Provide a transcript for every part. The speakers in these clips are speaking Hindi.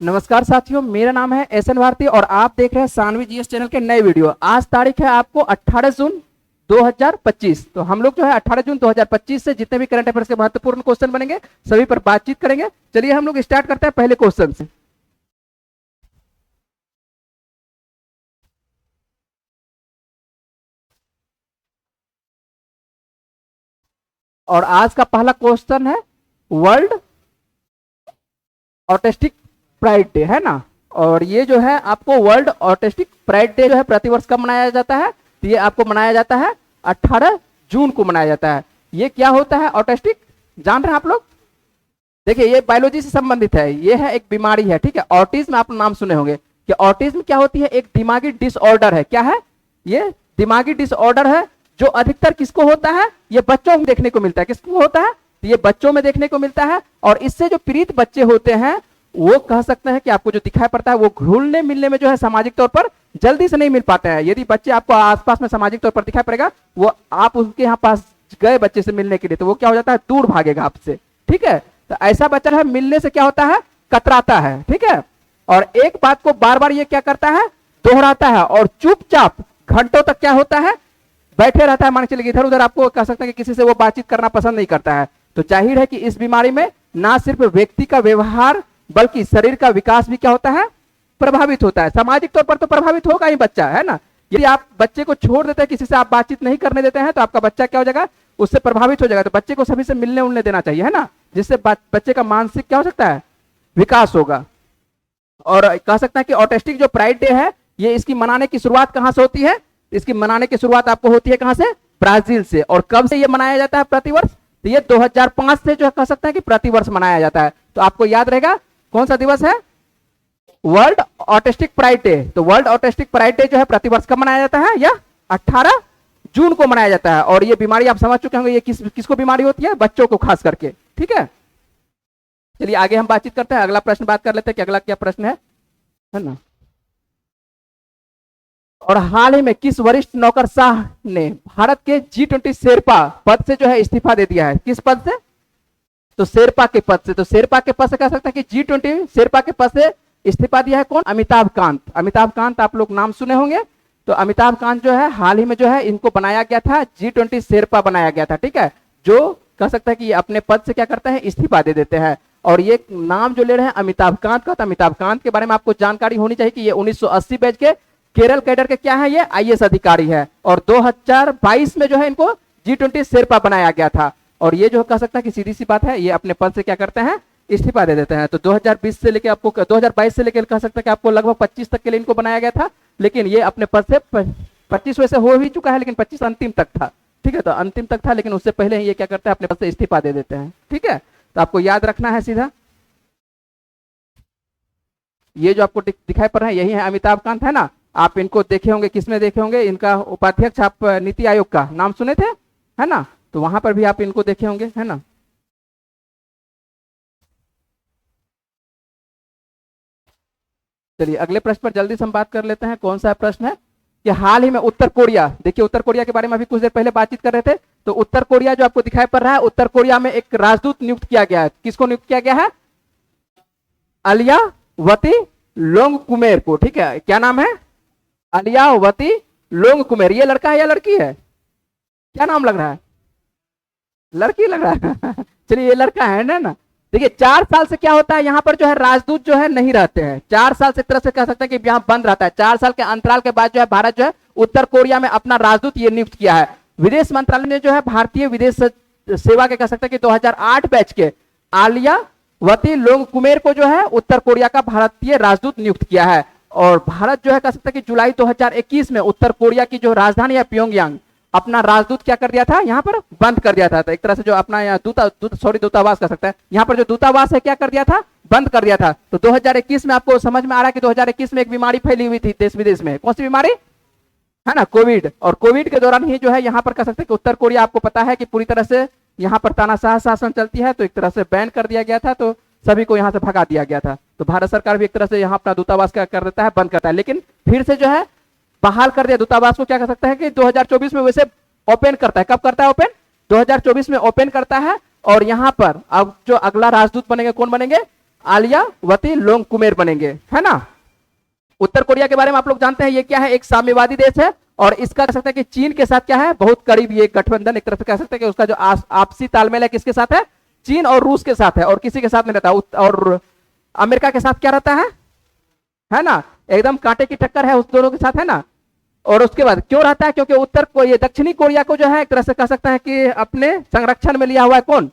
नमस्कार साथियों, मेरा नाम है एसएन भारती और आप देख रहे हैं सानवी जीएस चैनल के नए वीडियो। आज तारीख है आपको 18 जून 2025। तो हम लोग जो है 18 जून 2025 से जितने भी करंट अफेयर्स के महत्वपूर्ण क्वेश्चन बनेंगे सभी पर बातचीत करेंगे। चलिए हम लोग स्टार्ट करते हैं पहले क्वेश्चन से। और आज का पहला क्वेश्चन है वर्ल्ड ऑटिस्टिक प्राइड डे, है ना। और ये जो है आपको वर्ल्ड ऑटिस्टिक प्राइड डे जो है प्रतिवर्ष कब मनाया जाता है? तो ये आपको मनाया जाता है 18 जून को मनाया जाता है। ये क्या होता है ऑटिस्टिक, जान रहे हैं आप लोग? देखिए ये बायोलॉजी से संबंधित है, ये है एक बीमारी है, ठीक है। ऑटिज्म आप नाम सुने होंगे कि ऑटिज्म क्या होती है, एक दिमागी डिसऑर्डर है। क्या है ये? दिमागी डिसऑर्डर है जो अधिकतर किसको होता है? ये बच्चों में देखने को मिलता है। किसको होता है? तो ये बच्चों में देखने को मिलता है। और इससे जो पीड़ित बच्चे होते हैं वो कह सकते हैं कि आपको जो दिखाई पड़ता है वो घुलने मिलने में जो है सामाजिक तौर पर जल्दी से नहीं मिल पाते हैं। यदि बच्चे आपको आसपास में सामाजिक तौर पर दिखाई पड़ेगा, वो आप उसके यहाँ पास गए बच्चे से मिलने के लिए, तो वो क्या हो जाता है, दूर भागेगा आपसे, ठीक है। तो ऐसा बच्चा है मिलने से क्या होता है, कतराता है, ठीक है। और एक बात को बार बार ये क्या करता है, दोहराता है और चुपचाप घंटों तक क्या होता है, बैठे रहता है। मान के चलिए इधर उधर आपको कह सकते हैं कि किसी से वो बातचीत करना पसंद नहीं करता है। तो जाहिर है कि इस बीमारी में ना सिर्फ व्यक्ति का व्यवहार बल्कि शरीर का विकास भी क्या होता है, प्रभावित होता है। सामाजिक तौर पर तो प्रभावित होगा ही बच्चा, है ना। यदि आप बच्चे को छोड़ देते हैं, किसी से आप बातचीत नहीं करने देते हैं, तो आपका बच्चा क्या हो जाएगा, उससे प्रभावित हो जाएगा। तो बच्चे को सभी से मिलने उलने देना चाहिए, है ना, जिससे बच्चे का मानसिक क्या हो सकता है, विकास होगा। और कह सकते हैं कि ऑटिस्टिक जो प्राइड डे है, ये इसकी मनाने की शुरुआत कहां से होती है? इसकी मनाने की शुरुआत आपको होती है कहां से? ब्राजील से। और कब से ये मनाया जाता है प्रतिवर्ष? तो ये 2005 से जो कह सकते हैं कि प्रतिवर्ष मनाया जाता है। तो आपको याद रहेगा कौन सा दिवस है, वर्ल्ड ऑटिस्टिक प्राइड डे। तो वर्ल्ड ऑटिस्टिक प्राइड डे जो है प्रतिवर्ष कब मनाया जाता है? यह 18 जून को मनाया जाता है। और ये बीमारी आप समझ चुके होंगे, ये किसको बीमारी होती है, बच्चों को खास करके, ठीक है। चलिए आगे हम बातचीत करते हैं, अगला प्रश्न बात कर लेते हैं कि अगला क्या प्रश्न है ना। और हाल ही में किस वरिष्ठ नौकरशाह ने भारत के G20 शेरपा पद से जो है इस्तीफा दे दिया है? किस पद से? तो शेरपा के पद से। तो शेरपा के पद से कह सकते हैं कि G20 शेरपा के पद से इस्तीफा दिया है कौन? अमिताभ कांत। अमिताभ कांत आप लोग नाम सुने होंगे। तो अमिताभ कांत जो है हाल ही में जो है इनको बनाया गया था, G20 शेरपा बनाया गया था, ठीक है। जो कह सकता है कि अपने पद से क्या करते हैं, इस्तीफा दे देते हैं। और ये नाम जो ले रहे हैं अमिताभ कांत का, तो अमिताभ कांत के बारे में आपको जानकारी होनी चाहिए कि ये 1980 बैच के केरल कैडर के क्या है, ये आईएएस अधिकारी है। और 2022 में जो है इनको G20 शेरपा बनाया गया था। और ये जो कह सकता है कि सीधी सी बात है, ये अपने पद से क्या करते हैं, इस्तीफा दे देते हैं। तो 2020 से लेकर आपको 2022 से लेकर कह सकते हैं कि आपको लगभग 25 तक के लिए इनको बनाया गया था। लेकिन ये अपने पद से 25 वैसे हो ही चुका है, लेकिन 25 अंतिम तक था, ठीक है। तो अंतिम तक था, लेकिन उससे पहले ही ये क्या करते हैं, अपने पद से इस्तीफा दे देते हैं, ठीक है। तो आपको याद रखना है सीधा, ये जो आपको दिखाई पड़ रहा है यही है अमिताभ कांत, है ना। आप इनको देखे होंगे, किसमें देखे होंगे, इनका उपाध्यक्ष आप नीति आयोग का नाम सुने थे, है ना। तो वहां पर भी आप इनको देखे होंगे, है ना। चलिए अगले प्रश्न पर जल्दी से हम बात कर लेते हैं। कौन सा प्रश्न है कि हाल ही में उत्तर कोरिया, देखिए उत्तर कोरिया के बारे में अभी कुछ देर पहले बातचीत कर रहे थे। तो उत्तर कोरिया जो आपको दिखाई पड़ रहा है, उत्तर कोरिया में एक राजदूत नियुक्त किया गया है। किसको नियुक्त किया गया है? अलियावती लोंगकुमेर को, ठीक है। क्या नाम है? अलियावती लोंगकुमेर। ये लड़का है या लड़की है? क्या नाम लग रहा है? लड़की लग रहा है चलिए ये लड़का है ना। देखिए 4 साल से क्या होता है, यहाँ पर जो है राजदूत जो है नहीं रहते हैं। 4 साल से एक तरह से कह सकते हैं कि यहाँ बंद रहता है। 4 साल के अंतराल के बाद जो है भारत जो है उत्तर कोरिया में अपना राजदूत ये नियुक्त किया है। विदेश मंत्रालय ने जो है भारतीय विदेश सेवा के कह सकते हैं कि 2008 बैच के आलियावती लोंगकुमेर को जो है उत्तर कोरिया का भारतीय राजदूत नियुक्त किया है। और भारत जो है कह सकते हैं कि जुलाई 2021 में उत्तर कोरिया की जो राजधानी है प्योंगयांग, अपना राजदूत क्या कर दिया था, यहाँ पर बंद कर दिया था। तो एक तरह से जो अपना यहाँ दूतावास कर सकता है, यहाँ पर जो दूतावास है क्या कर दिया था, बंद कर दिया था। तो 2021 में आपको समझ में आ रहा है कि 2021 में एक बीमारी फैली हुई थी देश विदेश में। कौन सी बीमारी है ना? कोविड। और कोविड के दौरान ही जो है यहाँ पर कह सकते हैं कि उत्तर कोरिया, आपको पता है कि पूरी तरह से यहाँ पर तानाशाह शासन चलती है, तो एक तरह से बैन कर दिया गया था। तो सभी को यहाँ से भगा दिया गया था। तो भारत सरकार भी एक तरह से यहाँ अपना दूतावास क्या कर देता है, बंद करता है। लेकिन फिर से जो है बहाल कर दिया दूतावास को। क्या कर सकता है कि 2024 में वैसे ओपन करता है। कब करता है ओपन? 2024 में ओपन करता है। और यहां पर अब जो अगला राजदूत बनेंगे, कौन बनेंगे? आलियावती लोंगकुमेर बनेंगे, है ना। उत्तर कोरिया के बारे में आप लोग जानते हैं, ये क्या है, एक साम्यवादी देश है और इसका कह सकते हैं कि चीन के साथ क्या है, बहुत करीब ये गठबंधन, एक तरह से कह सकते हैं कि उसका जो आपसी तालमेल है किसके साथ है, चीन और रूस के साथ है, और किसी के साथ नहीं रहता, और अमेरिका के साथ क्या रहता है ना, एकदम कांटे की टक्कर है उस दोनों के साथ, है ना। और उसके बाद क्यों रहता है, क्योंकि उत्तर कोरिया दक्षिणी कोरिया को जो है एक तरह से कह सकते हैं कि अपने संरक्षण में लिया हुआ है कौन,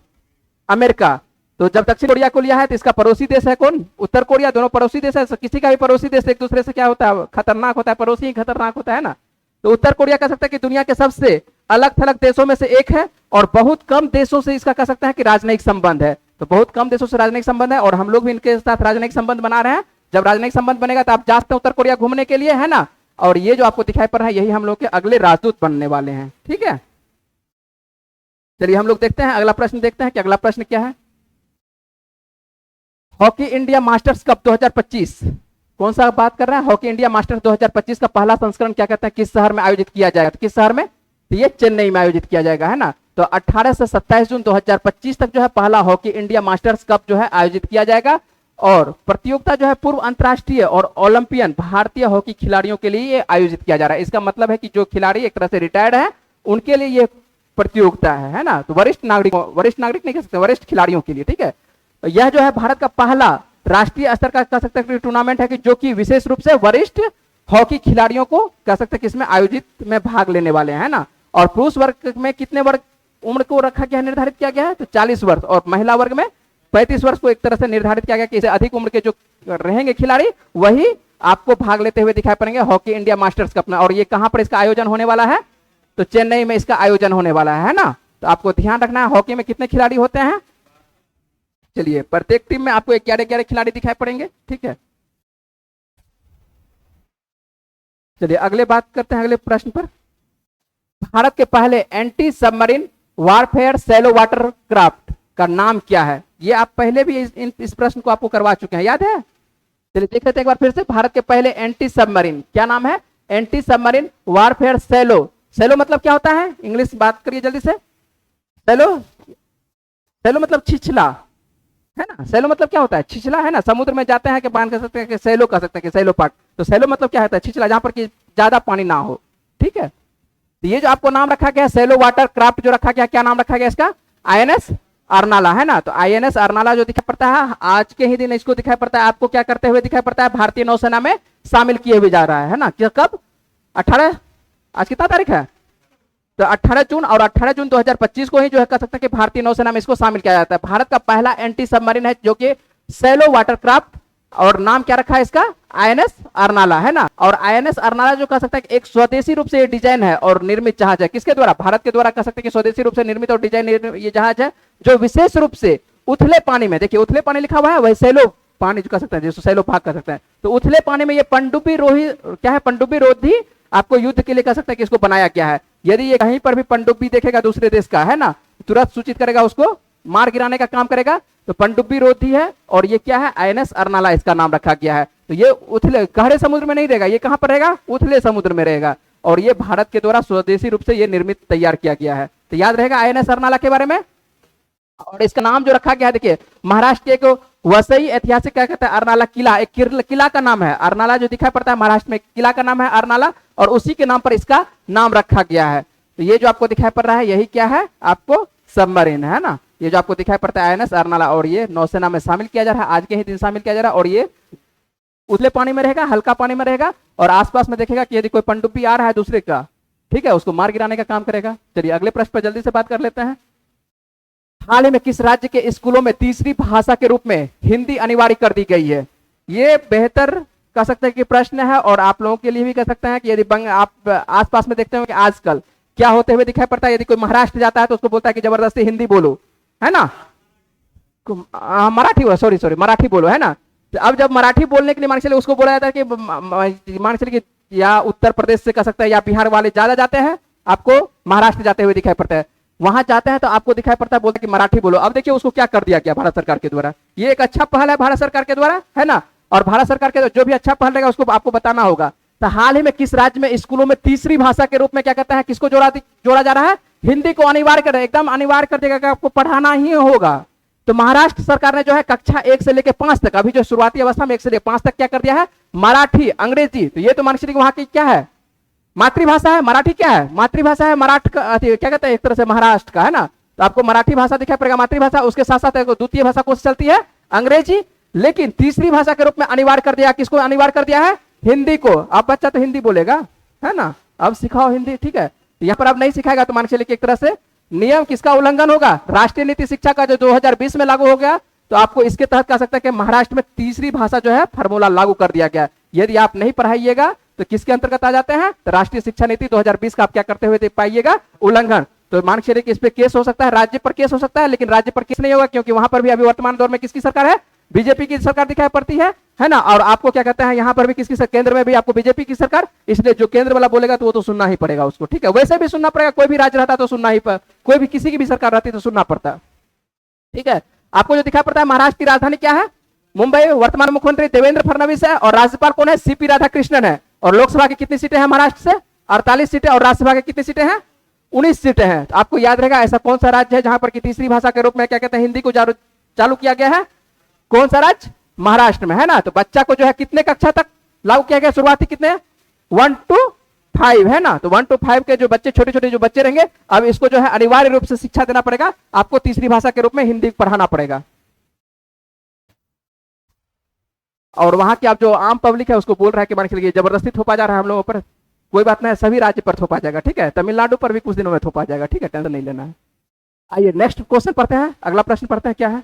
अमेरिका। तो जब दक्षिण कोरिया को लिया है तो इसका पड़ोसी देश है कौन, उत्तर कोरिया, दोनों पड़ोसी देश है। किसी का भी पड़ोसी देश एक दूसरे से क्या होता है, खतरनाक होता है, पड़ोसी ही खतरनाक होता है ना। तो उत्तर कोरिया कह सकते हैं कि दुनिया के सबसे अलग थलग देशों में से एक है और बहुत कम देशों से इसका कह सकते हैं कि राजनयिक संबंध है। तो बहुत कम देशों से राजनयिक संबंध है और हम लोग भी इनके साथ राजनयिक संबंध बना रहे हैं। जब राजनयिक संबंध बनेगा तो आप जा सकते हैं उत्तर कोरिया घूमने के लिए, है ना। और ये जो आपको दिखाई पड़ रहा है यही हम लोग के अगले राजदूत बनने वाले हैं, ठीक है। चलिए हम लोग देखते हैं अगला प्रश्न, देखते हैं कि अगला प्रश्न क्या है। हॉकी इंडिया मास्टर्स कप 2025 कौन सा बात कर रहा है, हॉकी इंडिया मास्टर्स 2025 का पहला संस्करण क्या कहते हैं, किस शहर में आयोजित किया जाएगा, तो किस शहर में, तो ये चेन्नई में आयोजित किया जाएगा, है ना। तो 18 से 27 जून 2025 तक जो है पहला हॉकी इंडिया मास्टर्स कप जो है आयोजित किया जाएगा और प्रतियोगिता जो है पूर्व अंतर्राष्ट्रीय और ओलंपियन भारतीय हॉकी खिलाड़ियों के लिए ये आयोजित किया जा रहा है। इसका मतलब है कि जो खिलाड़ी एक तरह से रिटायर्ड है उनके लिए ये प्रतियोगिता है ना। तो वरिष्ठ नागरिक नहीं कह सकते, वरिष्ठ खिलाड़ियों के लिए, ठीक है। तो यह जो है भारत का पहला राष्ट्रीय स्तर का कह सकते हैं टूर्नामेंट है कि जो कि विशेष रूप से वरिष्ठ हॉकी खिलाड़ियों को कह सकते हैं कि इसमें आयोजित में भाग लेने वाले हैं ना। और पुरुष वर्ग में कितने वर्ग उम्र को रखा गया है, निर्धारित किया गया है, तो 40 वर्ष, और महिला वर्ग में 35 वर्ष को एक तरह से निर्धारित किया गया कि इससे अधिक उम्र के जो रहेंगे खिलाड़ी वही आपको भाग लेते हुए दिखाई पड़ेंगे हॉकी इंडिया मास्टर्स कप में। और ये कहां पर इसका आयोजन होने वाला है, तो चेन्नई में इसका आयोजन होने वाला है ना। तो आपको ध्यान रखना है हॉकी में कितने खिलाड़ी होते हैं। चलिए प्रत्येक टीम में आपको 11 खिलाड़ी दिखाई पड़ेंगे, ठीक है। चलिए अगले बात करते हैं अगले प्रश्न पर। भारत के पहले anti submarine warfare shallow water craft का नाम क्या है। ये आप पहले भी इस प्रश्न को आपको करवा चुके हैं, याद है। चलिए देख लेते हैं एक बार फिर से। भारत के पहले एंटी सबमरीन, क्या नाम है, anti submarine warfare shallow. Shallow मतलब क्या होता है, इंग्लिश बात करिए जल्दी से। सैलो मतलब छिछला, है ना। सैलो मतलब क्या होता है, छिछला, है ना। समुद्र में जाते हैं कि बांध कह सकते हैं कि सैलो कह सकते हैं कि सैलो पार्ट। तो सैलो मतलब क्या होता है, छिछला, जहां पर कि ज्यादा पानी ना हो, ठीक है। तो ये जो आपको नाम रखा गया सैलो वाटर क्राफ्ट जो रखा गया, क्या नाम रखा गया इसका, आईएनएस अर्नाला, है ना। तो आईएनएस अर्नाला जो दिखाई पड़ता है आज के ही दिन इसको दिखाई पड़ता है आपको क्या करते हुए दिखाई पड़ता है, भारतीय नौसेना में शामिल किए हुए जा रहा है ना। कब, 18, आज कितना तारीख है, तो 18 जून, और 18 जून 2025 को ही जो है कह सकते हैं कि भारतीय नौसेना में इसको शामिल किया जाता है। भारत का पहला एंटी सबमरीन है जो कि सैलो वाटर क्राफ्ट, और नाम क्या रखा है इसका, आईएनएस अर्नाला, है ना। और आईएनएस अर्नाला जो कह सकते हैं एक स्वदेशी रूप से ये डिजाइन है और निर्मित जहाज है, किसके द्वारा, भारत के द्वारा कह सकते हैं कि स्वदेशी रूप से निर्मित और डिजाइन ये जहाज है जो विशेष रूप से उथले पानी में, देखिए उथले पानी लिखा हुआ है, वही सैलो पानी जो कह सकते हैं, जिसको सैलो भाग कह सकते हैं। तो उथले पानी में ये पनडुब्बी रोही क्या है, पनडुब्बी रोधी आपको युद्ध के लिए कह सकते हैं कि इसको बनाया गया है। यदि ये कहीं पर भी पनडुब्बी देखेगा दूसरे देश का, है ना, तुरंत सूचित करेगा, उसको मार गिराने का काम करेगा। तो पनडुब्बी रोधी है और ये क्या है, आईएनएस अर्नाला इसका नाम रखा गया है। तो ये उथले गहरे समुद्र में नहीं रहेगा, ये कहां पर रहेगा, उथले समुद्र में रहेगा। और ये भारत के द्वारा स्वदेशी रूप से ये निर्मित तैयार किया गया है। तो याद रहेगा आईएनएस अर्नाला के बारे में। और इसका नाम जो रखा गया है, देखिए महाराष्ट्र के एक वसई ऐतिहासिक क्या कहता है, अर्नाला किला, एक किला का नाम है अर्नाला जो दिखाई पड़ता है महाराष्ट्र में, किला का नाम है अर्नाला, और उसी के नाम पर इसका नाम रखा गया है। तो ये जो आपको दिखाई पड़ रहा है यही क्या है, आपको सबमरीन, है ना। ये जो आपको दिखाई पड़ता है आईएनएस अर्नाला, और ये नौसेना में शामिल किया जा रहा है, आज के ही दिन शामिल किया जा रहा है। और ये उथले पानी में रहेगा, हल्का पानी में रहेगा, और आसपास में देखेगा कि यदि कोई पनडुब्बी आ रहा है दूसरे का, ठीक है, उसको मार गिराने का काम करेगा। चलिए अगले प्रश्न पर जल्दी से बात कर लेते हैं। हाल ही में किस राज्य के स्कूलों में तीसरी भाषा के रूप में हिंदी अनिवार्य कर दी गई है। ये बेहतर कह सकते हैं कि प्रश्न है, और आप लोगों के लिए भी कह सकते हैं कि यदि आप आसपास में देखते हो कि आजकल क्या होते हुए दिखाई पड़ता है, यदि कोई महाराष्ट्र जाता है तो उसको बोलता है कि जबरदस्ती हिंदी बोलो, है ना, मराठी बोलो, है ना। तो अब जब मराठी बोलने के लिए मान चलिए उसको बोला जाता है कि मान चलिए कि या उत्तर प्रदेश से कह सकता है या बिहार वाले ज्यादा जाते हैं, आपको महाराष्ट्र जाते हुए दिखाई पड़ता है, वहां जाते हैं तो आपको दिखाई पड़ता है बोलते कि मराठी बोलो। अब देखिए उसको क्या कर दिया गया भारत सरकार के द्वारा, ये एक अच्छा पहल है भारत सरकार के द्वारा, है ना। और भारत सरकार के जो भी अच्छा पहल रहेगा उसको आपको बताना होगा। तो हाल ही में किस राज्य में स्कूलों में तीसरी भाषा के रूप में क्या कहता है, किसको जोड़ा जा रहा है, हिंदी को अनिवार्य कर, एकदम अनिवार्य कर देगा कि आपको पढ़ाना ही होगा। तो महाराष्ट्र सरकार ने जो है कक्षा 1 से लेकर 5 तक, अभी जो शुरुआती अवस्था में 1 से लेकर 5 तक क्या कर दिया है, मराठी, अंग्रेजी। तो ये तो मान लीजिए वहां की क्या है, मातृभाषा है। मराठी क्या है, मातृभाषा है। मराठ का क्या कहते हैं, एक तरह से महाराष्ट्र का है ना। तो आपको मराठी भाषा दिखाई पड़ेगा, मातृभाषा। उसके साथ साथ द्वितीय भाषा कौन सी चलती है, अंग्रेजी। लेकिन तीसरी भाषा के रूप में अनिवार्य कर दिया, किसको अनिवार्य कर दिया है, हिंदी को। अब बच्चा तो हिंदी बोलेगा, है ना, अब सिखाओ हिंदी, ठीक है। तो यहाँ पर अब नहीं सिखाएगा, तो मान के लिए एक तरह से नियम किसका उल्लंघन होगा, राष्ट्रीय नीति शिक्षा का जो 2020 में लागू हो गया। तो आपको इसके तहत कह सकते हैं कि महाराष्ट्र में तीसरी भाषा जो है फार्मूला लागू कर दिया गया। यदि आप नहीं पढ़ाइएगा तो किसके अंतर्गत आ जाते हैं, तो राष्ट्रीय शिक्षा नीति 2020 का आप क्या करते हुए देख पाइएगा, उल्लंघन। तो मान के चलिए कि इस पे केस हो सकता है, राज्य पर केस हो सकता है, लेकिन राज्य पर केस नहीं होगा, क्योंकि वहां पर भी अभी वर्तमान दौर में किसकी सरकार है, बीजेपी की सरकार दिखाई पड़ती है ना। और आपको क्या कहते हैं, यहाँ पर भी किसकी, केंद्र में भी आपको बीजेपी की सरकार, इसलिए जो केंद्र वाला बोलेगा तो वो तो सुनना ही पड़ेगा उसको, ठीक है। वैसे भी सुनना पड़ेगा, कोई भी राज्य रहता तो सुनना ही, कोई भी किसी की भी सरकार रहती तो सुनना पड़ता, ठीक है। आपको जो दिखाई पड़ता है, महाराष्ट्र की राजधानी क्या है, मुंबई। वर्तमान मुख्यमंत्री देवेंद्र फडणवीस है और राज्यपाल कौन है, सीपी राधाकृष्णन है। और लोकसभा की कितनी सीटें हैं महाराष्ट्र से, 48 सीटें। और राज्यसभा की कितनी सीटें हैं, 19 सीटें हैं। तो आपको याद रहेगा ऐसा कौन सा राज्य है जहां पर की तीसरी भाषा के रूप में क्या कहते हैं, हिंदी को चालू किया गया है, कौन सा राज्य, महाराष्ट्र में, है ना। तो बच्चा को जो है कितने कक्षा तक लागू किया गया, शुरुआती कितने, 1 to 5, है ना। तो 1 to 5 के जो बच्चे, छोटे छोटे जो बच्चे रहेंगे, अब इसको जो है अनिवार्य रूप से शिक्षा देना पड़ेगा, आपको तीसरी भाषा के रूप में हिंदी पढ़ाना पड़ेगा। और वहां की आप जो आम पब्लिक है उसको बोल रहा है कि मान के लिए जबरदस्ती थोपा जा रहा है हम लोगों पर, कोई बात नहीं, सभी राज्य पर थोपा जाएगा, ठीक है। तमिलनाडु पर भी कुछ दिनों में थोपा जाएगा, ठीक है, टेंशन नहीं लेना है। आइए नेक्स्ट क्वेश्चन पढ़ते हैं, अगला प्रश्न पढ़ते हैं, क्या है,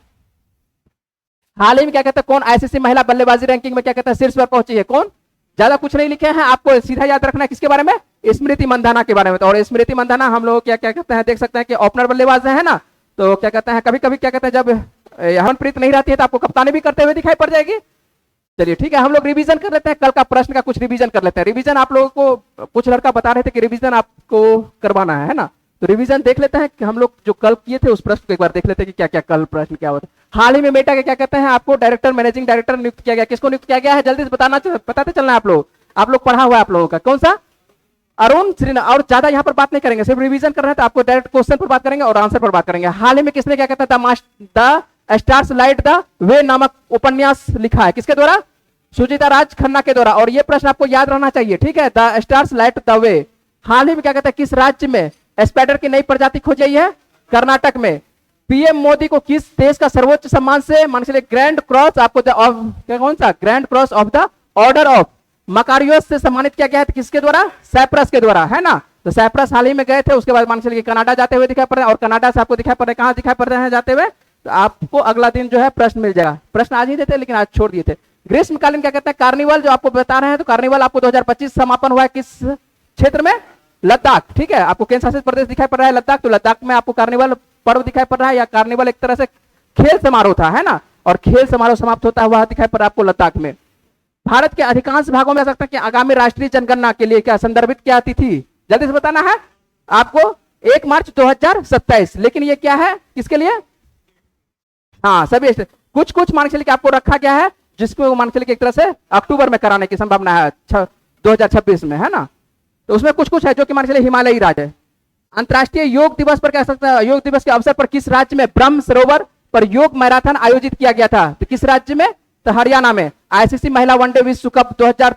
हाल ही में क्या कहते हैं, कौन आईसीसी महिला बल्लेबाजी रैंकिंग में क्या कहते हैं, शीर्ष पर पहुंची है, कौन, ज्यादा कुछ नहीं लिखे हैं, आपको सीधा याद रखना है किसके बारे में, स्मृति मंधाना के बारे में। तो और स्मृति मंधाना हम लोग क्या क्या कहते हैं, देख सकते हैं कि ओपनर बल्लेबाज है ना। तो क्या कहते हैं, कभी कभी क्या कहते हैं, जब हरमनप्रीत नहीं रहती है तो आपको कप्तानी भी करते हुए दिखाई पड़ जाएगी। चलिए ठीक है, हम लोग रिवीजन कर लेते हैं, कल का प्रश्न का कुछ रिवीजन कर लेते हैं। रिवीजन आप लोगों को कुछ लड़का बता रहे थे कि रिवीजन आपको करवाना है ना, तो रिवीजन देख लेते हैं कि हम लोग जो कल किए थे उस प्रश्न को एक बार देख लेते हैं कि क्या क्या कल प्रश्न क्या होता है। हाल ही में मेटा के क्या कहते हैं, आपको डायरेक्टर, मैनेजिंग डायरेक्टर नियुक्त किया गया, किसको नियुक्त किया गया है, जल्दी से बताते चलना है आप लोग पढ़ा हुआ है आप लोगों का, कौन सा, अरुण श्रीना। और ज्यादा यहाँ पर बात नहीं करेंगे, सिर्फ रिवीजन कर रहे हैं, तो आपको डायरेक्ट क्वेश्चन पर बात करेंगे और आंसर पर बात करेंगे। हाल ही में किसने क्या कहता है, द स्टार्स लाइट द वे नामक उपन्यास लिखा है, किसके द्वारा, सुजीता राज खन्ना के द्वारा। और ये प्रश्न आपको याद रहना चाहिए, ठीक है, the stars light the way. हाल ही में क्या कहता है, किस राज्य में स्पाइडर की नई प्रजाति खोजी गई है, कर्नाटक में। पीएम मोदी को किस देश का सर्वोच्च सम्मान से, मान के लिए ग्रैंड क्रॉस, आपको कौन सा, grand cross of the order of Makarios से सम्मानित किया गया है, किसके द्वारा, साइप्रस के द्वारा, है ना। तो साइप्रस हाल ही में गए थे, उसके बाद मान के चलिए कनाडा जाते हुए दिखाई पड़ रहे हैं, और कनाडा से आपको दिखाई पड़ रहे हैं, कहां दिखाई पड़ रहे हैं जाते हुए, तो आपको अगला दिन जो है प्रश्न मिल जाएगा। प्रश्न आज ही देते लेकिन आज छोड़ दिए थे। ग्रीष्मकालीन क्या कहते हैं, कार्निवल जो आपको बता रहे हैं, तो कार्निवल आपको 2025 समापन हुआ है किस क्षेत्र में, लद्दाख, ठीक है। आपको केंद्र शासित प्रदेश दिखाई पड़ रहा है लद्दाख, तो लद्दाख में आपको कार्निवल पर्व दिखाई पड़ रहा है, या कार्निवल एक तरह से खेल समारोह था, है ना। और खेल समारोह समाप्त होता है वह दिखाई पड़ रहा है आपको लद्दाख में। भारत के अधिकांश भागों में आ सकता है कि आगामी राष्ट्रीय जनगणना के लिए क्या संदर्भित क्या तिथि, जल्दी से बताना है आपको, 1 मार्च 2027। लेकिन ये क्या है, किसके लिए, हाँ सभी, कुछ कुछ मान के चलिए आपको रखा गया है जिसको मान के चलिए एक तरह से अक्टूबर में कराने की संभावना है 2026 में, है ना। तो उसमें कुछ कुछ है जो कि मान के चलिए हिमालयी राज्य है। अंतर्राष्ट्रीय योग दिवस पर कह सकता है, योग दिवस के अवसर पर किस राज्य में ब्रह्म सरोवर पर योग मैराथन आयोजित किया गया था, तो किस राज्य में, तो हरियाणा में। आईसीसी महिला वनडे विश्व कप 2000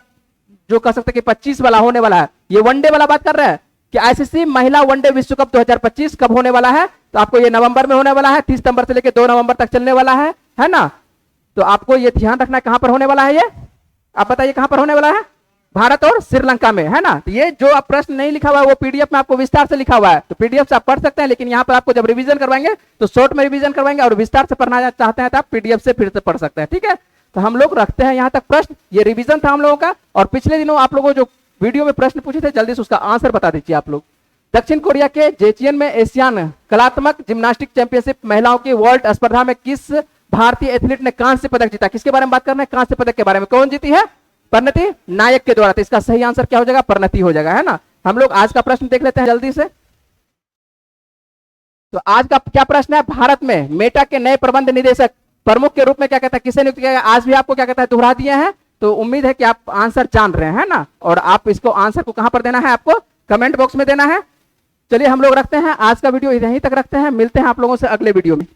जो कह सकते हैं कि 25 वाला होने वाला है, ये वनडे वाला बात कर रहे हैं कि आईसीसी महिला वनडे विश्व कप 2025 कब होने वाला है, तो आपको ये नवंबर में होने वाला है, 30 सितंबर से लेकर 2 नवंबर तक चलने वाला है ना। तो आपको ये ध्यान रखना है कहां पर होने वाला है, ये आप बताइए कहां पर होने वाला है, भारत और श्रीलंका में, है ना। तो ये जो आप प्रश्न नहीं लिखा हुआ है वो पीडीएफ में आपको विस्तार से लिखा हुआ है, तो पीडीएफ से आप पढ़ सकते हैं, लेकिन यहाँ पर आपको जब रिवीजन करवाएंगे तो शॉर्ट में रिवीजन करवाएंगे, और विस्तार से पढ़ना चाहते हैं तो आप पीडीएफ से फिर से पढ़ सकते हैं, ठीक है। तो हम लोग रखते हैं यहाँ तक प्रश्न, ये रिवीजन था हम लोगों का। और पिछले दिनों आप लोगों जो वीडियो में प्रश्न पूछे थे, जल्दी से उसका आंसर बता दीजिए आप लोग। दक्षिण कोरिया के जेचियन में एशियान कलात्मक जिम्नास्टिक चैंपियनशिप महिलाओं की वर्ल्ड स्पर्धा में किस भारतीय एथलीट ने कांस्य पदक जीता, किसके बारे में बात करना है, कांस्य पदक के बारे में, कौन जीती है, परिणति नायक के द्वारा। तो इसका सही आंसर क्या हो जाएगा, परिणति हो जाएगा, है ना। हम लोग आज का प्रश्न देख लेते हैं जल्दी से। तो आज का क्या प्रश्न है, भारत में मेटा के नए प्रबंध निदेशक प्रमुख के रूप में क्या कहता है, किसे नियुक्त किया गया, आज भी आपको क्या कहता है दोहरा दिए हैं। तो उम्मीद है कि आप आंसर जान रहे हैं ना, और आप इसको आंसर को कहां पर देना है, आपको कमेंट बॉक्स में देना है। चलिए हम लोग रखते हैं आज का वीडियो यहीं तक रखते हैं, मिलते हैं आप लोगों से अगले वीडियो में।